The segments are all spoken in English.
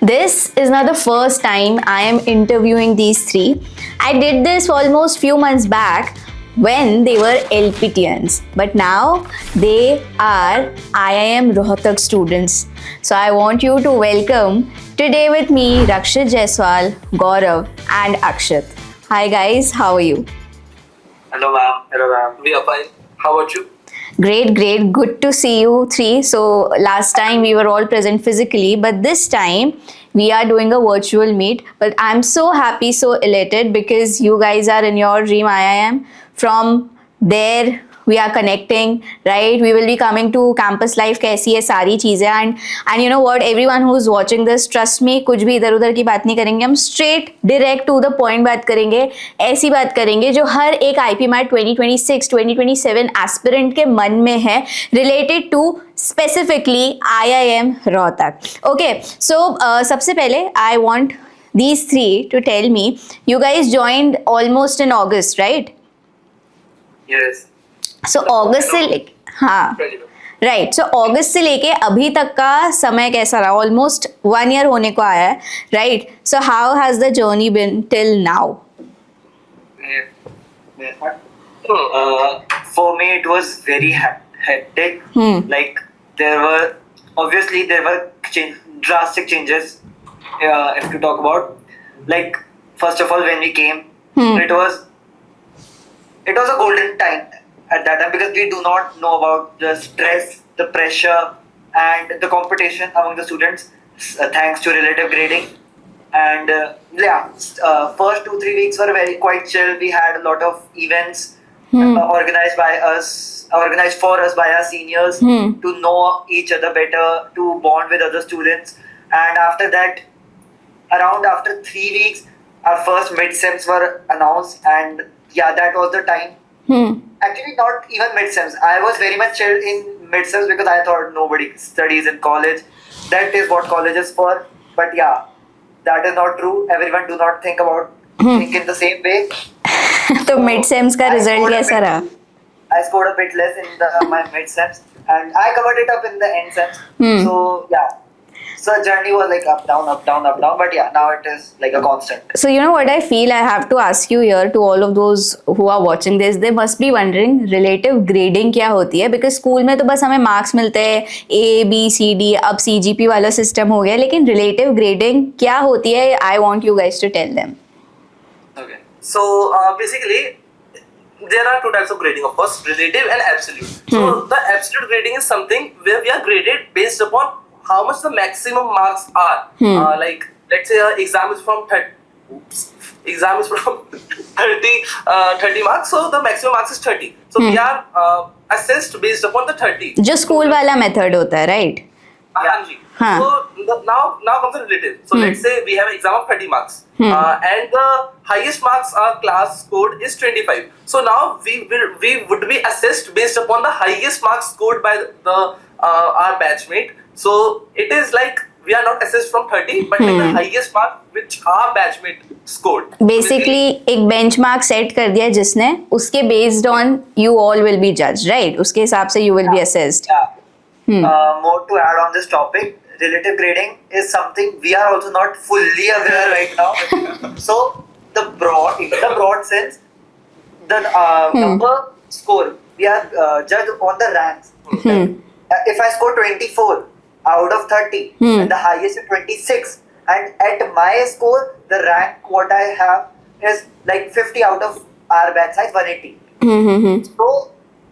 This is not the first time I am interviewing these three. I did this almost few months back when they were LPTNs, but now they are IIM Rohtak students. So I want you to welcome today with me Rakshit Jaiswal, Gaurav and Akshat. Hi guys, how are you? Hello ma'am. Hello ma'am. We are fine. How about you? Great, great. Good to see you three. So last time we were all present physically, but this time we are doing a virtual meet. But I'm so happy, so elated because you guys are in your dream IIM. From there we are connecting, right? We will be coming to campus life कैसी है सारी चीजें and you know what, everyone who is watching this, trust me, कुछ भी इधर उधर की बात नहीं करेंगे हम, straight direct to the point बात करेंगे, ऐसी बात करेंगे जो हर एक IP मैट 2026 2027 एस्पिरेंट के मन में है, related to specifically IIM Rohtak. Okay, so सबसे पहले I want these three to tell me, you guys joined almost in August, right? Yes. सो अगस्त से लेके हाँ राइट, सो अगस्त से लेके अभी तक का समय कैसा रहा? ऑलमोस्ट 1 ईयर होने को आया है, right? So how has the journey been till now? For me, it was very hectic. Like there were drastic changes. If to talk about, like first of all, when we came, it was a golden time at that time because we do not know about the stress, the pressure, and the competition among the students. Thanks to relative grading, and first 2-3 weeks were quite chill. We had a lot of events organized for us by our seniors to know each other better, to bond with other students, and after that, after 3 weeks, our first mid-sems were announced, and that was the time. Actually, not even mid-sems. I was very much chilled in mid-sems because I thought nobody studies in college. That is what college is for. But that is not true. Everyone do not think in the same way. तो mid-sems का result कैसा रहा? I scored a bit less in my mid-sems, and I covered it up in the end-sems. So the journey was like up, down, but now it is like a constant. So you know what I feel, I have to ask you here, to all of those who are watching this, they must be wondering relative grading क्या होती है, because school में तो बस हमें marks मिलते हैं A B C D, अब CGP वाला सिस्टम हो गया, लेकिन relative grading क्या होती है? I want you guys to tell them. Okay, so basically there are two types of grading, of course, relative and absolute. So the absolute grading is something where we are graded based upon how much the maximum marks are. Like let's say exam is from 30 marks, so the maximum marks is 30. So we are assessed based upon the 30. जो school वाला method होता है, right? हाँ. So now comes the relative. So let's say we have an exam of 30 marks, and the highest marks our class scored is 25. So now we would be assessed based upon the highest marks scored by our batchmate. So it is like we are not assessed from 30, but like the highest mark which our batchmate scored. Basically एक benchmark set कर दिया जिसने, उसके based on you all will be judged, right? उसके हिसाब से you will be assessed. More to add on this topic, relative grading is something we are also not fully aware right now. So in the broad sense, the number score, we are judged on the ranks. If I score 24 out of 30 and the highest is 26, and at my score the rank what I have is like 50 out of our batch size 180. So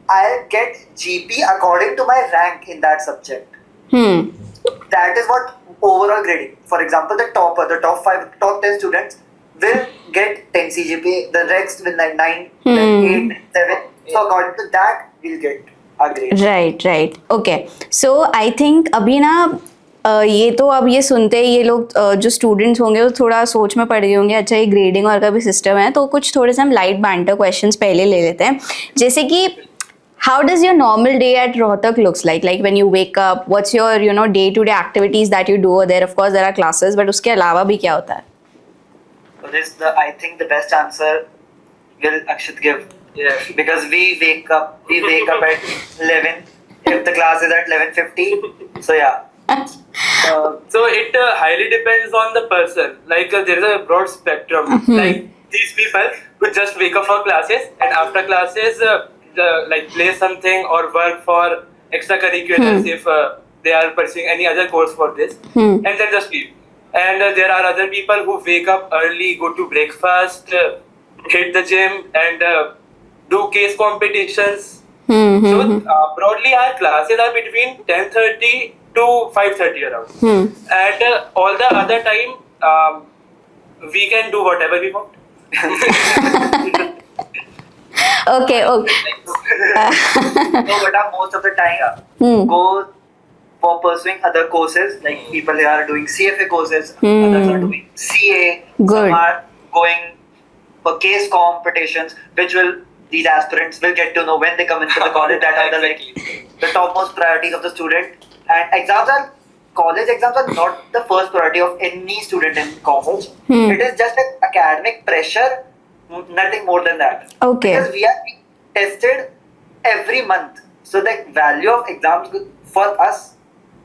I'll get GP according to my rank in that subject. That is what overall grading. For example, the top 10 students will get 10 CGPA, the rest will like 9, 8, 7. So according to that we'll get right okay. So I think अभी ना ये तो अब ये सुनते ही ये लोग जो स्टूडेंट्स होंगे वो थोड़ा सोच में पड़ गए होंगे, अच्छा ये ग्रेडिंग और का भी सिस्टम है, तो कुछ थोड़े से हम लाइट बैंटर क्वेश्चंस पहले ले लेते हैं. जैसे कि how does your normal day at Rohtak looks like when you wake up? What's your day to day activities that you do over there? Of course there are classes, but उसके अलावा भी क्या होता है? So I think the best answer will Akshat give. Yeah, because we wake up at 11 if the class is at 11:50. So So it highly depends on the person. Like there is a broad spectrum. Like these people who just wake up for classes and after classes, like play something or work for extracurriculars if they are pursuing any other course for this, and then just sleep. And there are other people who wake up early, go to breakfast, hit the gym, and do case competitions. So broadly, our classes are between 10:30 to 5:30 around, and all the other time we can do whatever we want. Okay, okay. No, but most of the time go for pursuing other courses. Like people here are doing CFA courses, others are doing CA. Good. Some are going for case competitions, which will these aspirants will get to know when they come into the college. That are the topmost priorities of the student. And college exams are not the first priority of any student in college. It is just an academic pressure, nothing more than that. Okay. Because we are being tested every month. So the value of exams for us,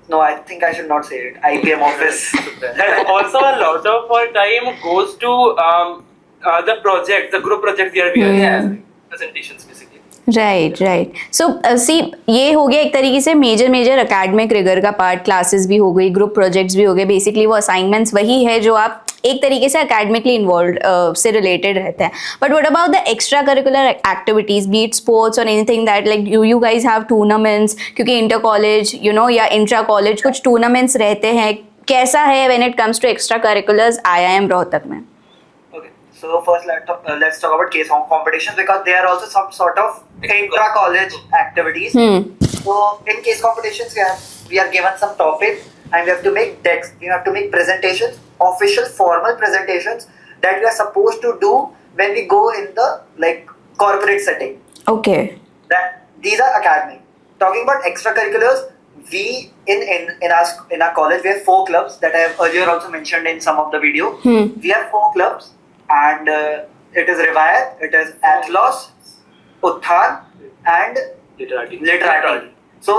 no, I think I should not say it. IPM office. And also a lot of our time goes to the project, the group project we are doing, presentations basically. Right so see ये हो गया एक तरीके से major academic rigour का part, classes भी हो गई, ग्रुप प्रोजेक्ट्स भी हो गए, बेसिकली वो असाइनमेंट्स वही है जो आप एक तरीके से एकेडमिकली इन्वॉल्व से रिलेटेड रहते हैं. But what about the extra curricular activities, be it sports और anything that like you guys have tournaments, क्योंकि इंटर कॉलेज या इंट्रा कॉलेज कुछ टूर्नामेंट्स रहते हैं, कैसा है when it comes to extra curriculars IIM Rohtak में? So first, let's talk about case competitions because they are also some sort of intra-college activities. So in case competitions, we are given some topic and we have to make decks. We have to make presentations, official formal presentations that we are supposed to do when we go in the corporate setting. Okay. That these are academic. Talking about extracurriculars, we in our college we have 4 clubs that I have earlier also mentioned in some of the video. We have 4 clubs. And it is Revayat, it is Athlos, Utthan, and Literati. So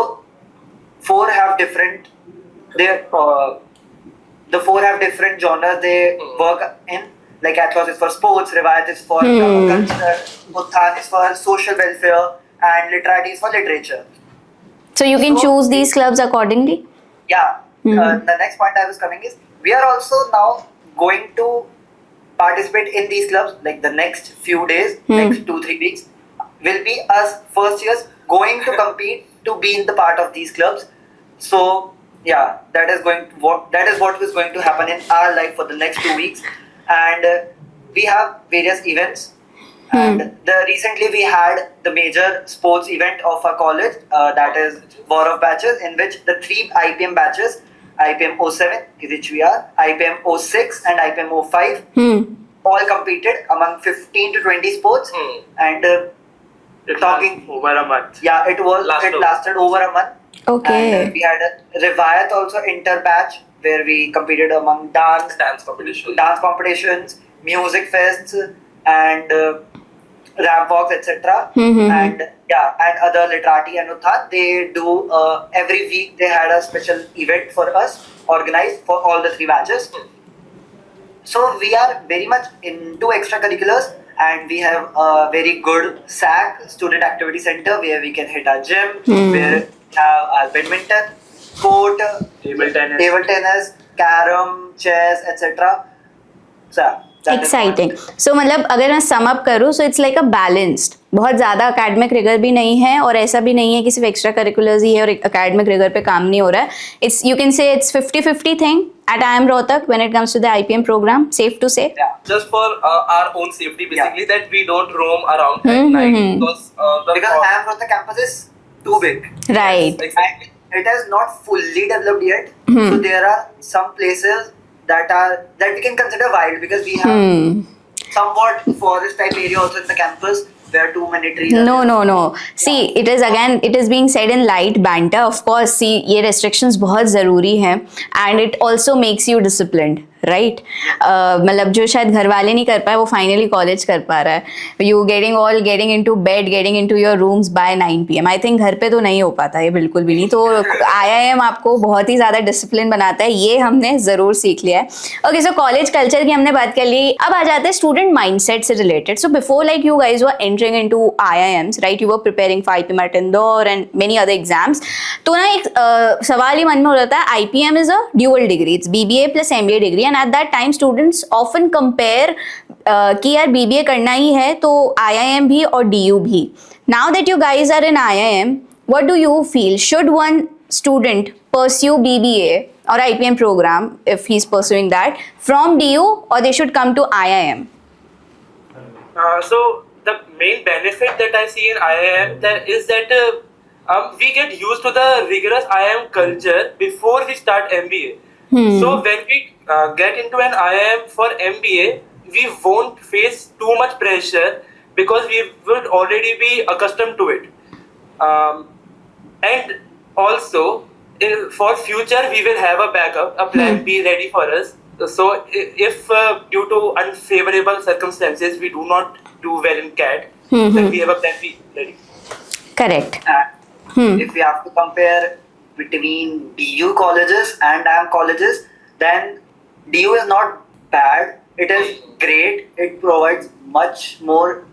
4 have different. The 4 have different genres they work in. Like Athlos is for sports, Revayat is for culture, Utthan is for social welfare, and Literati is for literature. So you can choose these clubs accordingly? Yeah. The next point I was coming is we are also now going to participate in these clubs. Like the next few days, next 2-3 weeks will be us first years going to compete to be in the part of these clubs. So yeah, that is what is going to happen in our life for the next 2 weeks. And we have various events. And recently we had the major sports event of our college, that is War of Batches, in which the 3 IPM batches, IPM 07, which we are, IPM 06 and IPM 05, all competed among 15 to 20 sports. And talking over a month. Yeah, it lasted over a month. Okay. And we had a Revayat also inter batch where we competed among dance competitions, music fests, and ramp walks, etc. And other Literati and Utthan, they do every week they had a special event for us organized for all the 3 batches. So we are very much into extracurriculars, and we have a very good SAC, Student Activity Center, where we can hit our gym, where we have our badminton court, table tennis, carom, chess, etc. So exciting. So मतलब अगर मैं sum up करूँ, so it's like a balanced, बहुत ज़्यादा academic rigour भी नहीं है और ऐसा भी नहीं है कि सिर्फ एक्स्ट्रा करिकुलर्स ही है और अकेडमिक रिगर पे काम नहीं हो रहा है. It's you can say it's 50-50 thing at IIM Rohtak when it comes to the IPM program. Safe to say? Yeah. Just for our own safety, basically, that we don't roam around at night because IIM Rohtak campus is too big. Right. And it has not fully developed yet. So there are some places that we can consider wild because we have somewhat forest type area also in the campus where too many trees. No. See, it is being said in light banter. Of course, see, ये restrictions बहुत ज़रूरी हैं and it also makes you disciplined, right मतलब जो शायद घर वाले नहीं कर पाए वो फाइनली कॉलेज कर पा रहा है. You getting into bed, getting into your rooms by 9 PM. I think घर पे तो नहीं हो पाता ये बिल्कुल भी नहीं. तो IIM आपको बहुत ही ज़्यादा डिसिप्लिन बनाता है, ये हमने ज़रूर सीख लिया है. ओके, सो कॉलेज कल्चर की हमने बात कर ली. अब आ जाते हैं स्टूडेंट माइंडसेट से related. So before like you guys were entering into IIMs, right, you were preparing for IPMAT Indore and many other exams. तो ना एक सवाल ही मन में हो जाता है, IPM is a dual degree, it's BBA plus MBA degree. And at that time students often compare कि यार BBA करना ही है तो IIM भी और DU भी. Now that you guys are in IIM, what do you feel? Should one student pursue BBA or IPM program if he's pursuing that from DU, or they should come to IIM? So the main benefit that I see in IIM is that we get used to the rigorous IIM culture before we start MBA. So when we get into an IIM for MBA, we won't face too much pressure because we would already be accustomed to it. And also, for future, we will have a backup, a plan B ready for us. So, if due to unfavorable circumstances we do not do well in CAT, then we have a plan B ready. Correct. If we have to compare between DU colleges and IIM colleges, then DU is not bad. It is great. It provides much more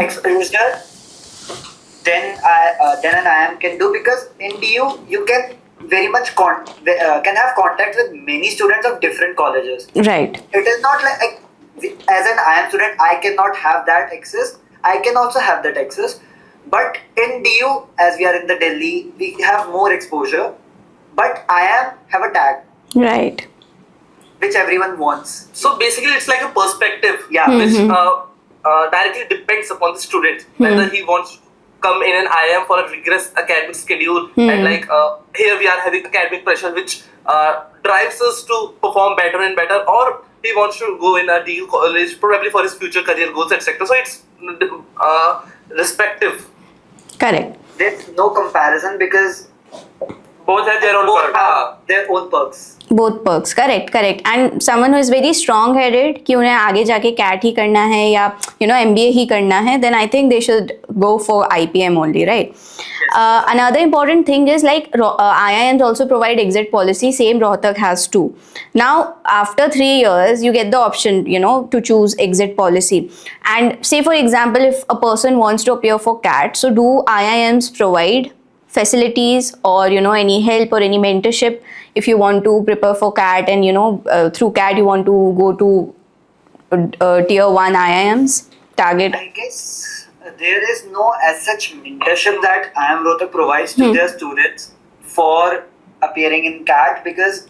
exposure than an IIM can do, because in DU you can very much can have contact with many students of different colleges. Right. It is not like as an IIM student I cannot have that access. I can also have that access, but in DU, as we are in the Delhi, we have more exposure. But IIM have a tag, Right. which everyone wants. So basically, it's like a perspective, Yeah. which directly depends upon the student whether he wants to come in an IIM for a rigorous academic schedule, and like here we are having academic pressure which drives us to perform better and better, or he wants to go in a DU college probably for his future career goals, etc. So it's respective. Correct. There's no comparison because Both have their own both perks. have their own perks. Both perks. Correct. And someone who is very strong headed कि उन्हें आगे जाके CAT ही करना है या MBA ही करना है, then I think they should go for IPM only, right? Another important thing is like IIMs also provide exit policy. Same Rohtak has too. Now after 3 years you get the option to choose exit policy. And say for example if a person wants to appear for CAT, so do IIMs provide facilities or any help or any mentorship if you want to prepare for CAT and through CAT you want to go to tier 1 IIMs target? I guess there is no as such mentorship that IIM Rohtak provides to their students for appearing in CAT, because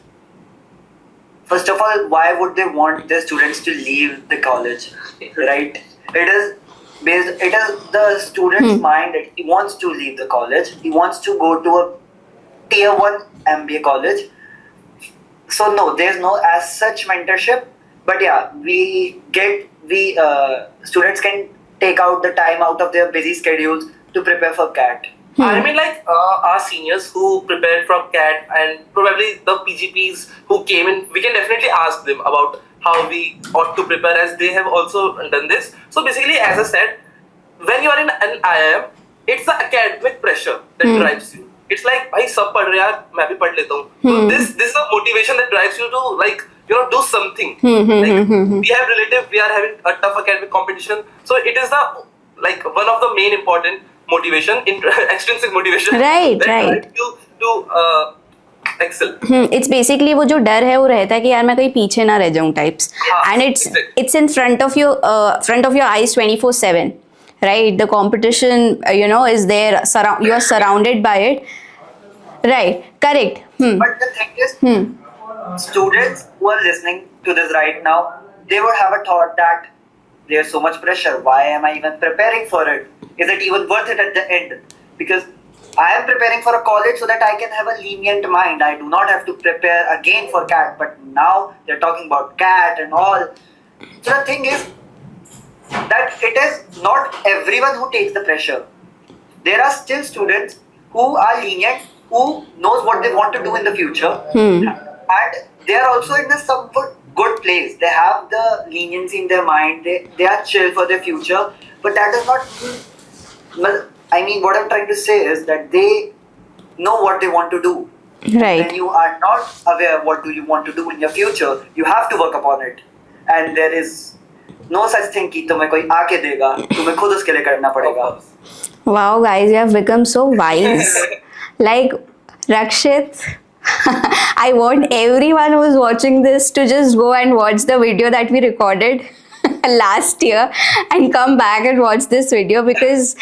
first of all, why would they want their students to leave the college, right? It is the student's mind that he wants to leave the college. He wants to go to a tier 1 MBA college. So no, there's no as such mentorship. But yeah, students can take out the time out of their busy schedules to prepare for CAT. I mean, like our seniors who prepared from CAT and probably the PGPs who came in, we can definitely ask them about how we ought to prepare, as they have also done this. So basically, as I said, when you are in an IIM, it's the academic pressure that drives you. It's like, भाई सब पढ़ रहे हैं, मैं भी पढ़ लेता हूँ. So this is a motivation that drives you to like do something. Like we have relative, we are having a tough academic competition. So it is the like one of the main important motivation, extrinsic motivation. Right. Drives you to excel. It's basically वो जो डर है वो रहता है कि यार मैं कहीं पीछे ना रह जाऊँ types. And it's in front of your eyes 24/7, right? The competition is there, you are surrounded by it, right? Correct. But the thing is, students who are listening to this right now, they would have a thought that there's so much pressure. Why am I even preparing for it? Is it even worth it at the end? Because I am preparing for a college so that I can have a lenient mind. I do not have to prepare again for CAT. But now they're talking about CAT and all. So the thing is that it is not everyone who takes the pressure. There are still students who are lenient, who knows what they want to do in the future. And they are also in a somewhat good place. They have the leniency in their mind. They are chill for their future. But that does not mean. Well, I mean, what I'm trying to say is that they know what they want to do. Right. When you are not aware of what do you want to do in your future, you have to work upon it. And there is no such thing कि तुम्हें कोई आके देगा, तुम्हें खुद उसके लिए करना पड़ेगा. Wow, guys, you have become so wise. Like, Rakshit, I want everyone who's watching this to just go and watch the video that we recorded last year and come back and watch this video, because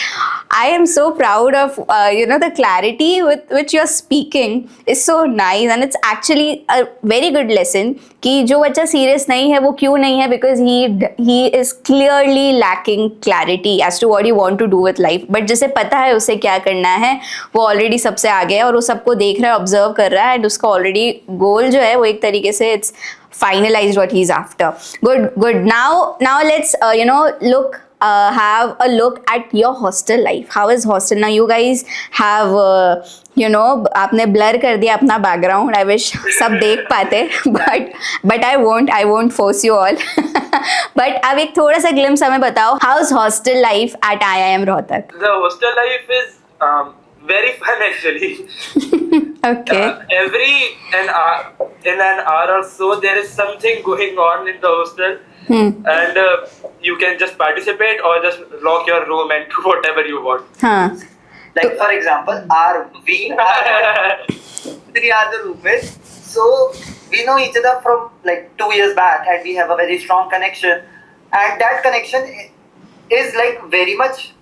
I am so proud of the clarity with which you're speaking is so nice, and it's actually a very good lesson कि जो बच्चा serious नहीं है वो क्यों नहीं है, because he is clearly lacking clarity as to what he want to do with life. But जिसे पता है उसे क्या करना है वो already सबसे आगे है और वो सबको देख रहा है, observe कर रहा है, and उसका already goal जो है वो एक तरीके से it's finalized what he's after. Good. Now let's look have a look at your hostel life. How is hostel now? You guys have आपने blur कर दिया अपना background. I wish सब देख पाते, but I won't force you all. But अब एक थोड़ा सा glimpse हमें बताओ. How's hostel life at IIM Rohtak? The hostel life is very fun actually. Okay. In an hour or so, there is something going on in the hostel, and you can just participate or just lock your room and do whatever you want. हाँ. Like for example, we are three other roommates, so we know each other from like 2 years back, and we have a very strong connection, and that connection is like very much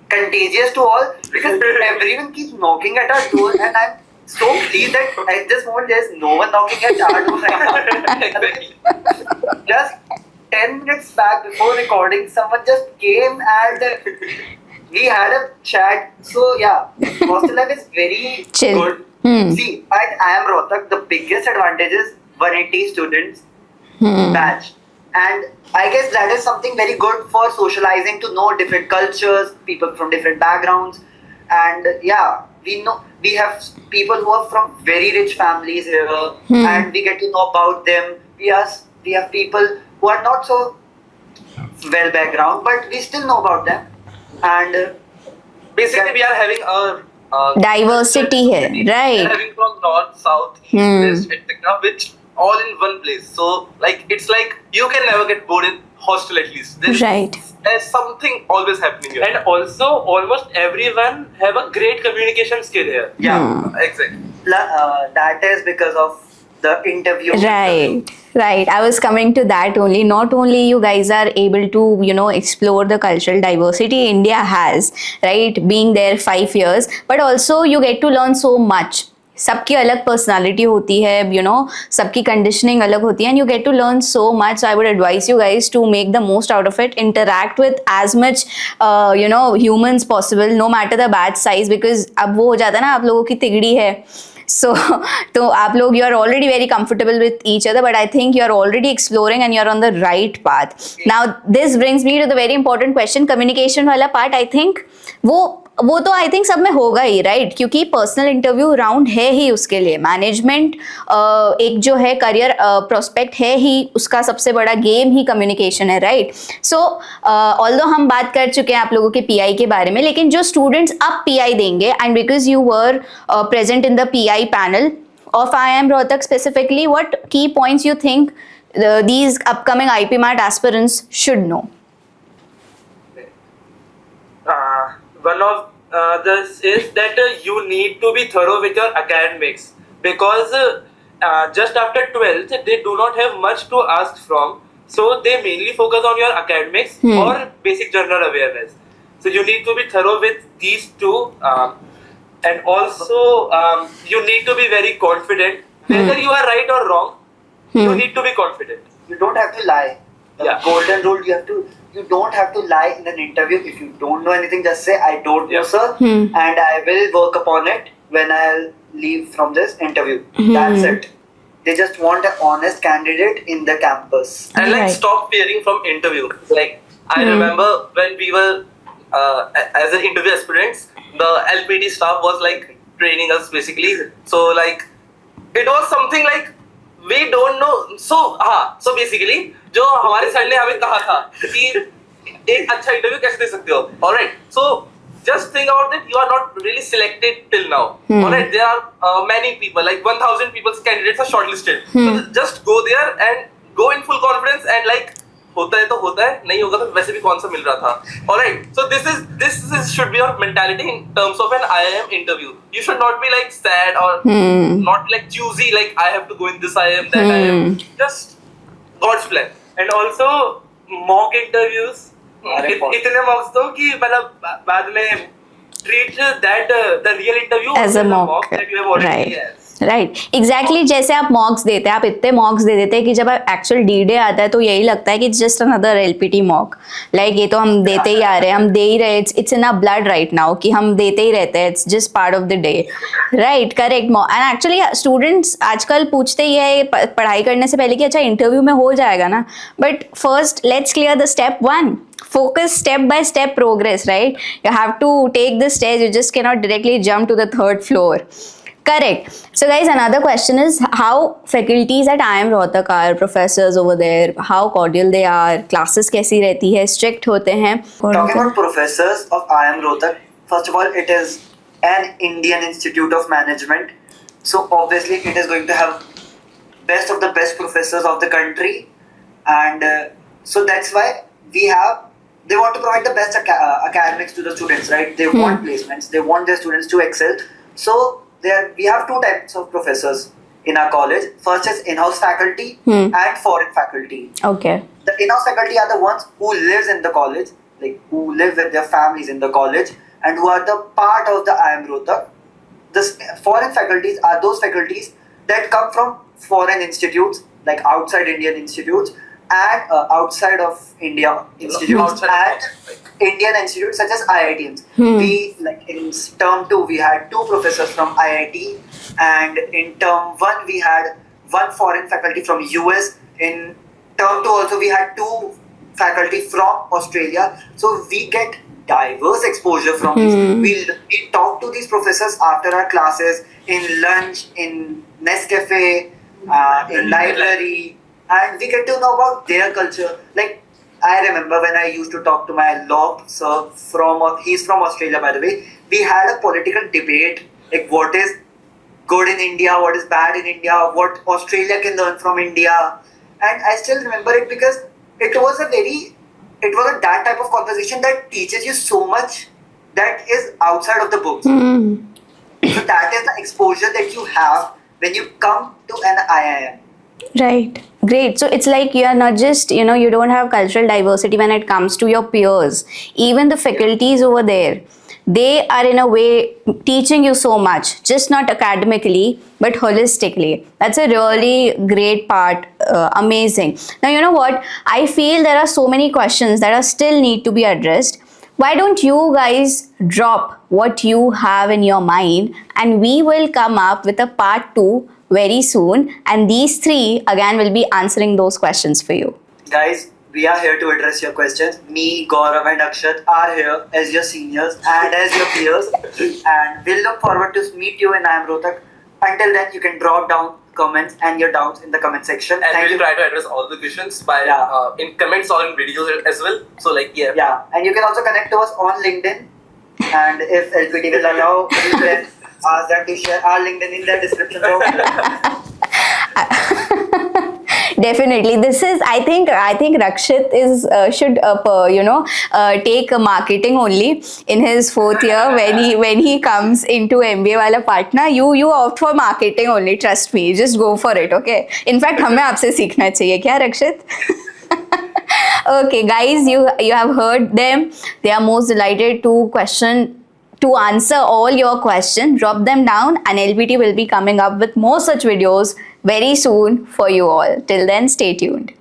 contagious to all, because everyone keeps knocking at our door, and I'm so pleased that at this moment there's no one knocking at our door right now. Just 10 minutes back before recording, someone just came and we had a chat. So yeah, hostel life is very Chill. good. See, at IIM Rohtak, the biggest advantage is 180 students batch. And I guess that is something very good for socializing, to know different cultures, people from different backgrounds. And yeah, we have people who are from very rich families here, and we get to know about them. We have people who are not so well background, but we still know about them. And Basically, we are having a Diversity here, We are right? having from north, south, east, west, etc., which all in one place. So it's like you can never get bored in hostel at least. There's something always happening here. And also, almost everyone have a great communication skill here. yeah, Exactly. that is because of the interview. Right. I was coming to that only. Not only you guys are able to, explore the cultural diversity India has, right? Being there 5 years, but also you get to learn so much. सबकी अलग personality होती है, सबकी conditioning अलग होती है, and you get to learn so much. I would advice you guys to make the most out of it. Interact with as much humans possible, no matter the batch size, because अब वो हो जाता है ना, आप लोगों की तिगड़ी है, तो आप लोग you are already very comfortable with each other, but I think you are already exploring and you are on the right path. Now this brings me to the very important question. Communication वाला part, I think वो तो I think सब में होगा ही, right? क्योंकि personal interview round है ही उसके लिए. मैनेजमेंट एक जो है करियर प्रोस्पेक्ट है ही, उसका सबसे बड़ा गेम ही कम्युनिकेशन है, राइट? सो ऑल्दो हम बात कर चुके हैं आप लोगों के पीआई के बारे में, लेकिन जो स्टूडेंट्स अब पीआई देंगे, and because you were present in the pi panel of IIM Rohtak specifically, what key points you think these upcoming IP MAT aspirants should know? One of this is that you need to be thorough with your academics, because just after 12th they do not have much to ask from, so they mainly focus on your academics or basic general awareness. So you need to be thorough with these two, and also you need to be very confident. Whether you are right or wrong, you need to be confident. You don't have to lie. The golden rule, you don't have to lie in an interview. If you don't know anything, just say I don't know, sir, and I will work upon it when I'll leave from this interview. That's it. They just want an honest candidate in the campus. And Right. stop fearing from interview. I remember when we were as an interview aspirants, the LPT staff was training us basically. So it was something we don't know. So basically जो हमारे sir ने हमें कहा था कि एक अच्छा interview कैसे दे सकते हो, alright, so just think about it, you are not really selected till now, alright, there are many people, like 1000 people's candidates are shortlisted, so just go there and go in full confidence and like होता है तो होता है, नहीं होगा तो वैसे भी कौन सा मिल रहा था, alright, so this is should be your mentality in terms of an IIM interview. You should not be like sad or not like choosy, like I have to go in this IIM, that IIM, just God's plan. And also mock interviews इतने mocks दो कि मतलब बाद में treat that the real interview As a mock, that you have already right. yes. Right exactly जैसे आप मॉक्स देते हैं, आप इतने मॉक्स दे देते हैं कि जब आप एक्चुअल डी आता है तो यही लगता है कि just another LPT mock, like ये तो हम देते ही आ रहे हैं, हम दे ही रहे, it's in a blood right now कि हम देते ही रहते हैं, it's just part of the day, right, correct. And actually students आजकल पूछते ही है पढ़ाई करने से पहले कि अच्छा इंटरव्यू में हो जाएगा ना, but first let's clear the step 1. Focus step by step progress, right? You have to take the stairs, you just cannot directly jump to the 3rd floor. Correct. So guys, another question is how faculties at IIM Rohtak are, professors over there, how cordial they are, classes कैसी रहती है, strict होते हैं. Talking about professors of IIM Rohtak, first of all, it is an Indian Institute of Management, so obviously it is going to have best of the best professors of the country, and so that's why they want to provide the best academics to the students, right? They want placements, they want their students to excel. So we have 2 types of professors in our college. First is in-house faculty and foreign faculty. Okay. The in-house faculty are the ones who lives in the college, like who live with their families in the college and who are the part of the IIM Rohtak. The foreign faculties are those faculties that come from foreign institutes, like outside Indian institutes and outside of India institutes and Indian institutes such as IITs. We like in term 2 we had 2 professors from IIT, and in term 1 we had 1 foreign faculty from US. In term 2 also we had 2 faculty from Australia. So we get diverse exposure from these. We talk to these professors after our classes, in lunch, in Nescafe, in library, and we get to know about their culture. Like I remember when I used to talk to my law sir he's from Australia by the way, we had a political debate, like what is good in India, what is bad in India, what Australia can learn from India, and I still remember it because it was that type of conversation that teaches you so much that is outside of the books. So that is the exposure that you have when you come to an IIM. Right. Great. So it's like you are not just, you don't have cultural diversity when it comes to your peers. Even the faculties over there, they are in a way teaching you so much, just not academically, but holistically. That's a really great part. Amazing. Now, you know what? I feel there are so many questions that are still need to be addressed. Why don't you guys drop what you have in your mind and we will come up with a part 2 very soon, and these 3 again will be answering those questions for you. Guys, we are here to address your questions. Me, Gaurav and Akshat are here as your seniors and as your peers, and we'll look forward to meet you in IIM Rohtak. Until then, you can drop down comments and your doubts in the comment section. And Thank we'll you. try to address all the questions by in comments or in videos as well. So like Yeah, and you can also connect to us on LinkedIn, and if LPT will allow, you can ask them to share our LinkedIn in their description box. Definitely. This is, I think Rakshit is should take marketing only in his 4th year when he comes into MBA wala partner. You opt for marketing only. Trust me. Just go for it. Okay. In fact, हमें आपसे सीखना चाहिए क्या Rakshit? Okay, guys, you have heard them. They are most delighted to answer all your questions. Drop them down, and LPT will be coming up with more such videos very soon for you all. Till then, stay tuned.